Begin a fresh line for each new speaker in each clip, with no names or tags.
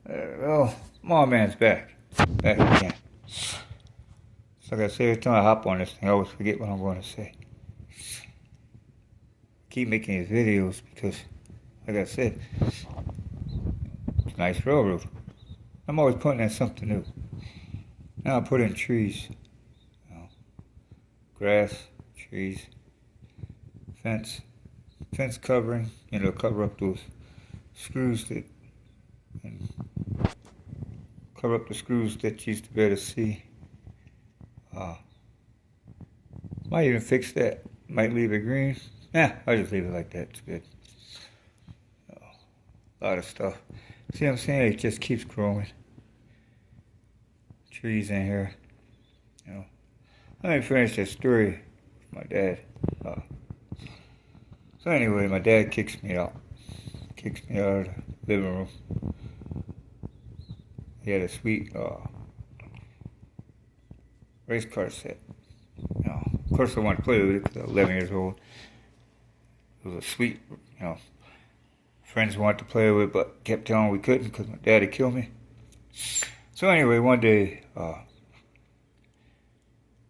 Well, my man's back. Back again. So like I say, every time I hop on this thing, I always forget what I'm going to say. Keep making these videos because, like I said, it's a nice railroad. I'm always putting in something new. Now I put in trees, you know, grass, trees, fence, fence covering, cover up those screws that, and cover up the screws that you used to be able to see. Might even fix that. Might leave it green. I'll just leave it like that. It's good. A lot of stuff. See what I'm saying? It just keeps growing. Trees in here. Let me finish that story with my dad. So anyway, my dad kicks me out. Kicks me out of the living room. He had a sweet race car set. Of course I wanted to play with it because I was 11 years old. It was a sweet, friends wanted to play with it, but kept telling we couldn't because my dad had killed me. So anyway, one day,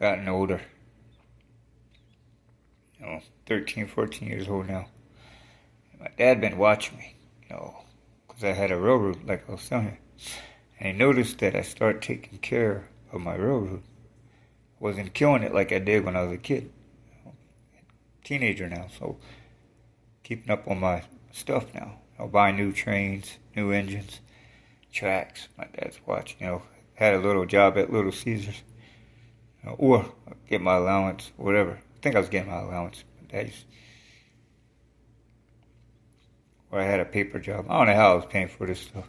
gotten older, 13, 14 years old now. And my dad been watching me, because I had a railroad, like I was telling you. And he noticed that I started taking care of my railroad. Wasn't killing it like I did when I was a kid. Teenager now, so keeping up on my stuff now. Buying new trains, new engines, tracks. My dad's watching, had a little job at Little Caesars. Or get my allowance, whatever. I think I was getting my allowance. Or I had a paper job. I don't know how I was paying for this stuff.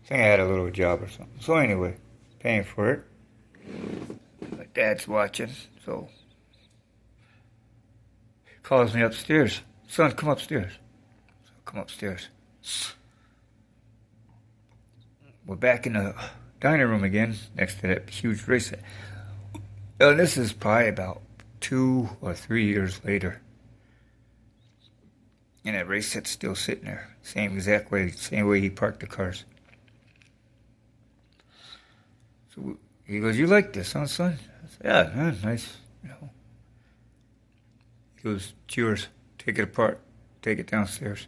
I think I had a little job or something. So anyway, paying for it. My dad's watching, so he calls me upstairs. Son, come upstairs. So I come upstairs. We're back in the dining room again, next to that huge race set. This is probably about 2 or 3 years later. And that race set's still sitting there. Same exact way, same way he parked the cars. So he goes, "You like this, huh, son?" I said, "Yeah, nice, He goes, "It's yours. Take it apart. Take it downstairs."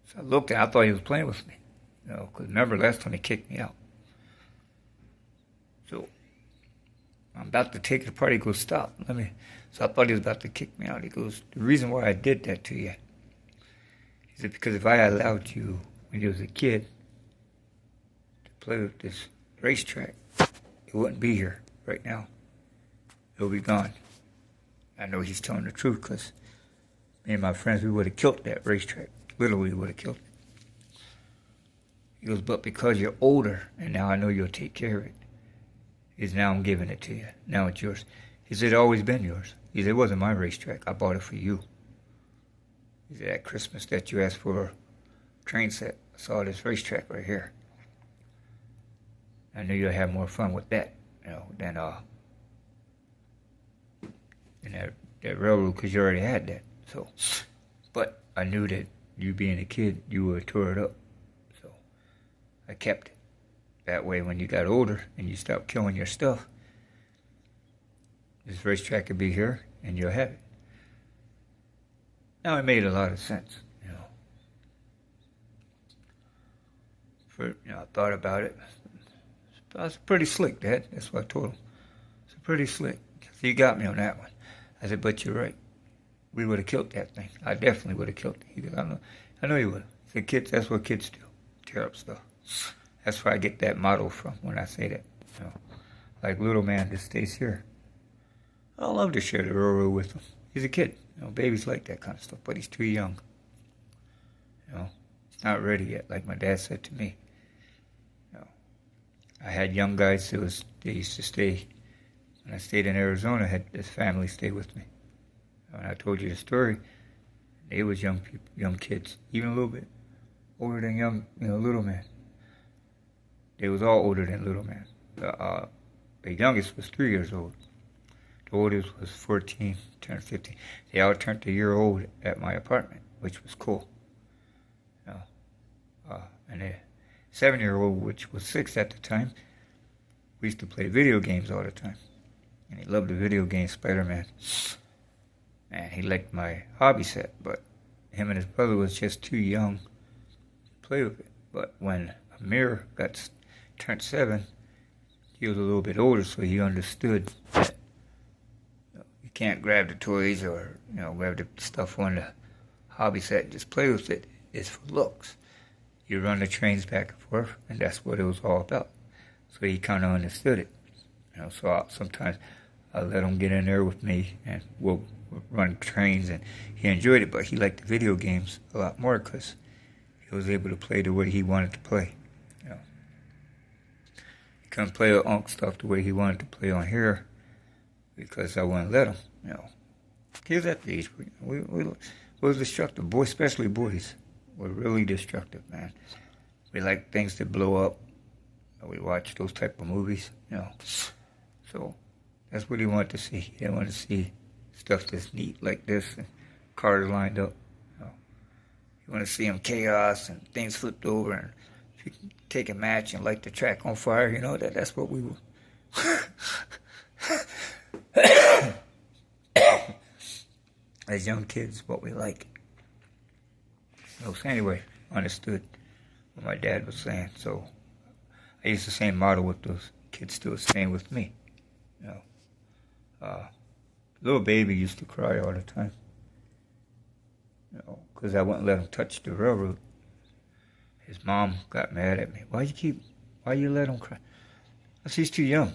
So I looked and I thought he was playing with me. Because remember last time he kicked me out. So I'm about to take it apart. He goes, "Stop. Let me." So I thought he was about to kick me out. He goes, "The reason why I did that to you," he said, "because if I allowed you when you was a kid to play with this racetrack, it wouldn't be here right now. It'll be gone." I know he's telling the truth because me and my friends, we would have killed that racetrack. Literally would have killed it. He goes, "But because you're older and now I know you'll take care of it, is now I'm giving it to you. Now it's yours." He said, "It's always been yours." He said, "It wasn't my racetrack. I bought it for you." He said, "At Christmas that you asked for a train set, I saw this racetrack right here. I knew you'd have more fun with that, than that railroad because you already had that. So, but I knew that you being a kid, you would have tore it up. So I kept it. That way when you got older and you stopped killing your stuff, this racetrack could be here and you'll have it." Now it made a lot of sense, I thought about it. It's pretty slick, Dad. That's what I told him. It's pretty slick. So you got me on that one. I said, "But you're right. We would have killed that thing. I definitely would have killed it." He goes, I know you would have." I said, "Kids, that's what kids do. Tear up stuff." That's where I get that motto from when I say that. Like little man that stays here. I love to share the railroad with him. He's a kid. Babies like that kind of stuff, but he's too young. He's not ready yet, like my dad said to me. I had young guys they used to stay. When I stayed in Arizona, I had this family stay with me. When I told you the story, they was young people, young kids, even a little bit older than little man. They was all older than little man. The youngest was 3 years old. The oldest was 14, turned 15. They all turned a year old at my apartment, which was cool. And 7-year-old, which was 6 at the time, we used to play video games all the time. And he loved the video game Spider-Man. And he liked my hobby set, but him and his brother was just too young to play with it. But when Amir turned 7, he was a little bit older, so he understood that you can't grab the toys or grab the stuff on the hobby set and just play with it. It's for looks. You run the trains back and forth, and that's what it was all about. So he kind of understood it. So sometimes I let him get in there with me, and we'll run trains, and he enjoyed it. But he liked the video games a lot more because he was able to play the way he wanted to play. He couldn't play the Unc stuff the way he wanted to play on here because I wouldn't let him. He was at the age we was destructive. Boys, especially boys, were really destructive, man. We like things that blow up. We watch those type of movies, So that's what he wanted to see. He didn't want to see stuff that's neat like this and cars lined up. You want to see them chaos and things flipped over, and if you can take a match and light the track on fire, that's what we were. As young kids, what we like. So anyway, understood what my dad was saying. So I used the same model with those kids still staying with me. Little baby used to cry all the time. Because I wouldn't let him touch the railroad. His mom got mad at me. Why you let him cry? I said, he's too young.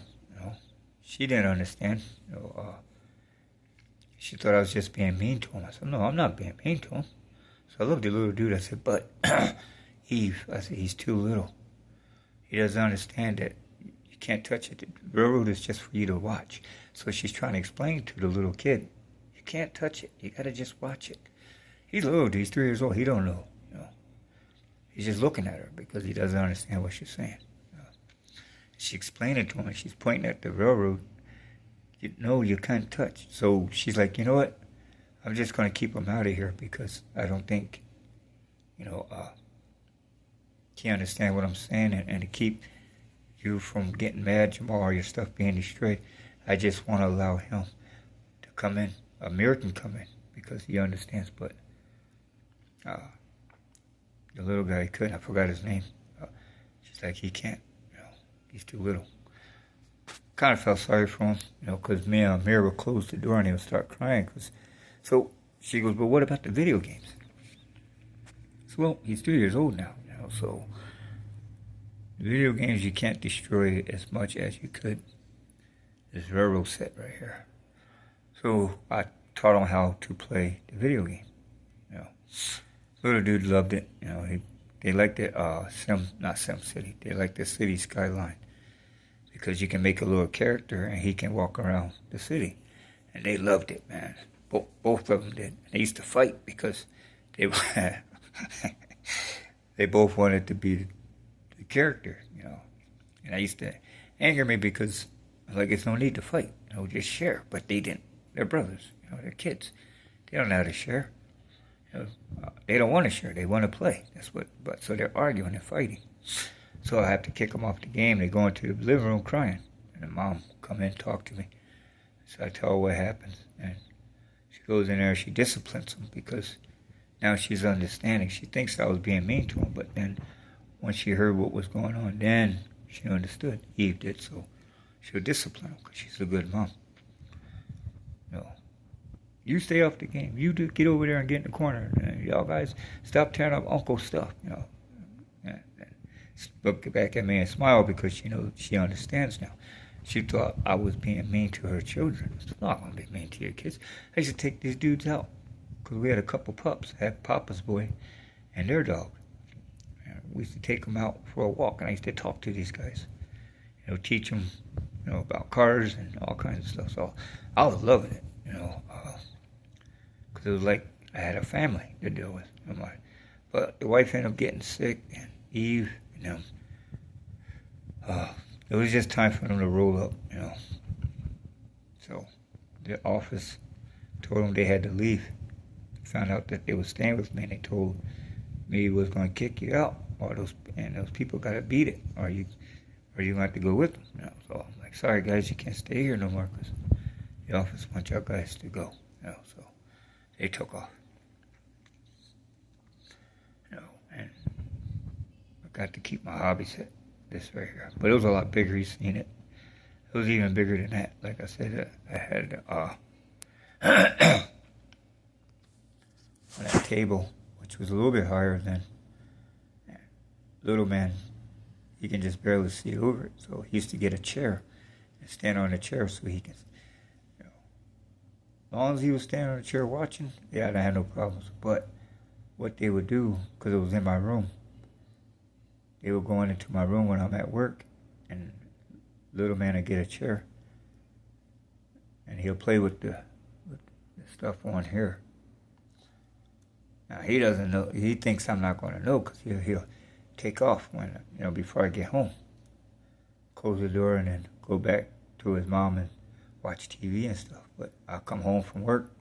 She didn't understand. She thought I was just being mean to him. I said, no, I'm not being mean to him. So I looked at the little dude. I said, but Eve, I said, he's too little. He doesn't understand that you can't touch it. The railroad is just for you to watch. So she's trying to explain to the little kid, you can't touch it. You got to just watch it. He's little. He's 3 years old. He don't know. He's just looking at her because he doesn't understand what she's saying. She explained it to him, and she's pointing at the railroad. You can't touch. So she's like, you know what? I'm just going to keep him out of here because I don't think, he understands what I'm saying. And to keep you from getting mad, Jamal, or your stuff being destroyed, I just want to allow him to come in. Amir can come in because he understands, but the little guy couldn't. I forgot his name. She's like, he can't. He's too little. Kind of felt sorry for him, because me and Amir would close the door and he would start crying. So she goes, but what about the video games? So, well, he's 3 years old now, so the video games you can't destroy as much as you could this railroad set right here. So I taught him how to play the video game. Little dude loved it. They liked it. Not Sim City. They liked the city skyline because you can make a little character and he can walk around the city, and they loved it, man. Both of them did. They used to fight because they they both wanted to be the character, And I used to anger me because it's no need to fight. Just share. But they didn't. They're brothers. They're kids. They don't know how to share. They don't want to share. They want to play. So they're arguing and fighting. So I have to kick them off the game. They go into the living room crying. And the mom come in and talk to me. So I tell her what happens. And she goes in there and she disciplines them because now she's understanding. She thinks I was being mean to him. But then when she heard what was going on, then she understood. Eve did. So she'll discipline him because she's a good mom. You stay off the game. You do get over there and get in the corner. And y'all guys stop tearing up Uncle's stuff. And look back at me and smile because she understands now. She thought I was being mean to her children. I'm not going to be mean to your kids. I used to take these dudes out because we had a couple pups. I had Papa's boy and their dog. And we used to take them out for a walk, and I used to talk to these guys. Teach them, about cars and all kinds of stuff. So I was loving it, because it was like I had a family to deal with. But the wife ended up getting sick, and Eve and them. It was just time for them to roll up, So the office told them they had to leave. Found out that they were staying with me, and they told me was gonna kick you out, or those people gotta beat it, or you have to go with them. So I'm like, sorry guys, you can't stay here no more because the office wants y'all guys to go. So they took off. And I got to keep my hobbies at this right here, but it was a lot bigger. You seen it? It was even bigger than that. Like I said, I had on that table, which was a little bit higher than little man. He can just barely see over it, so he used to get a chair and stand on the chair so he can. As long as he was standing on the chair watching, yeah, I had no problems. But what they would do, because it was in my room, they would go into my room when I'm at work, and little man would get a chair, and he'll play with the stuff on here. Now he doesn't know. He thinks I'm not going to know because he'll take off when before I get home. Close the door and then go back to his mom and watch TV and stuff. But I'll come home from work,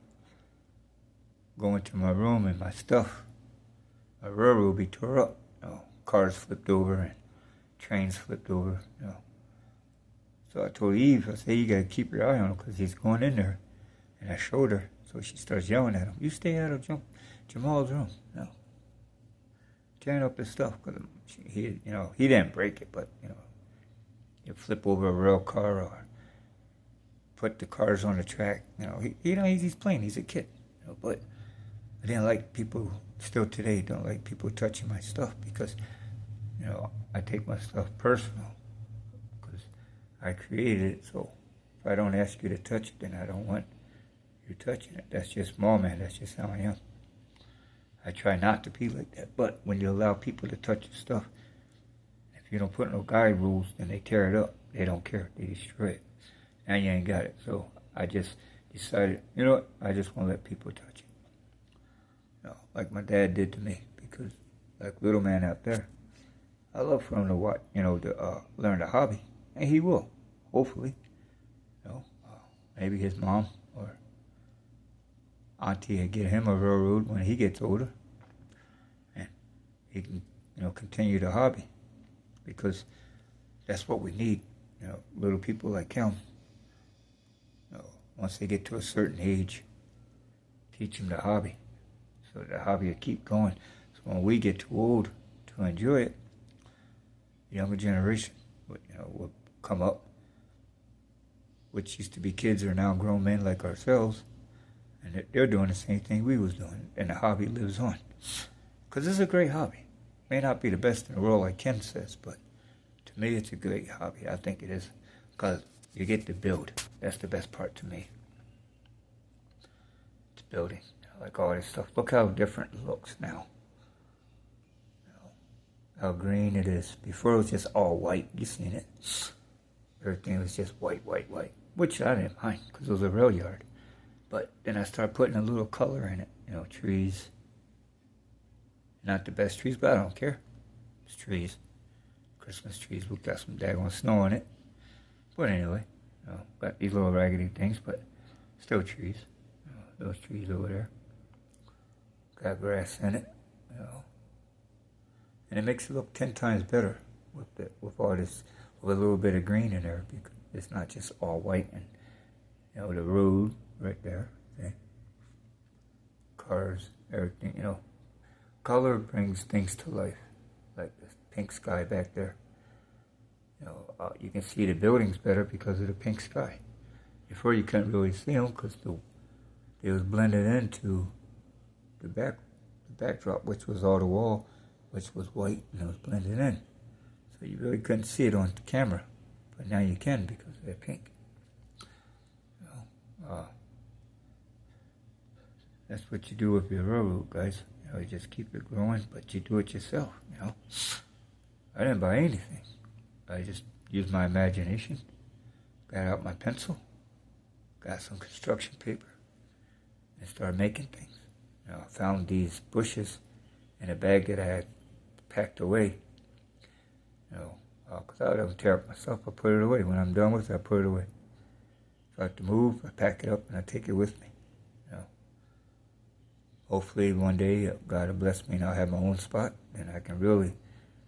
go into my room, and my stuff, my rubber will be tore up. Cars flipped over and trains flipped over. So I told Eve, I said, you got to keep your eye on him because he's going in there. And I showed her, so she starts yelling at him. You stay out of Jamal's room. Tearing up his stuff because he didn't break it, but he'll flip over a rail car or put the cars on the track. He's playing. He's a kid. But I didn't like people. Still today, don't like people touching my stuff because I take my stuff personal because I created it. So if I don't ask you to touch it, then I don't want you touching it. That's just small man. That's just how I am. I try not to be like that. But when you allow people to touch your stuff, if you don't put no guide rules, then they tear it up. They don't care. They destroy it. Now you ain't got it. So I just decided, I just want to let people touch it. Like my dad did to me, because like little man out there, I love for him to watch, to learn the hobby, and he will, hopefully. Maybe his mom or auntie will get him a railroad when he gets older, and he can, continue the hobby, because that's what we need. Little people like him. Once they get to a certain age, teach them the hobby. So the hobby will keep going. So when we get too old to enjoy it, the younger generation will come up, which used to be kids are now grown men like ourselves, and they're doing the same thing we was doing, and the hobby lives on. Because it's a great hobby. May not be the best in the world like Ken says, but to me it's a great hobby. I think it is, because you get to build. That's the best part to me. It's building. Like all this stuff. Look how different it looks now. How green it is. Before it was just all white. You seen it. Everything was just white, white, white. Which I didn't mind because it was a rail yard. But then I started putting a little color in it. Trees. Not the best trees, but I don't care. It's trees. Christmas trees. We got some daggone snow on it. But anyway, got these little raggedy things, but still trees. Those trees over there. Got grass in it, and it makes it look 10 times better with all this, with a little bit of green in there, because it's not just all white and the road right there, okay? Cars, everything, color brings things to life, like this pink sky back there. You can see the buildings better because of the pink sky. Before you couldn't really see them because they was blended into the backdrop, which was all the wall, which was white, and it was blended in. So you really couldn't see it on the camera. But now you can because they're pink. That's what you do with your railroad, guys. You just keep it growing, but you do it yourself, I didn't buy anything. I just used my imagination, got out my pencil, got some construction paper, and started making things. I found these bushes in a bag that I had packed away. Because I don't tear up myself, I put it away. When I'm done with it, I put it away. If I have to move, I pack it up and I take it with me. hopefully one day God will bless me and I'll have my own spot, and I can really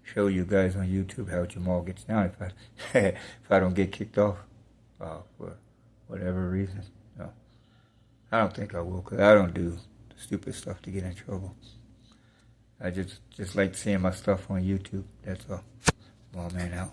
show you guys on YouTube how Jamal gets down if I if I don't get kicked off for whatever reason. No, I don't think I will, because I don't do stupid stuff to get in trouble. I just like seeing my stuff on YouTube. That's all. Well, man, out.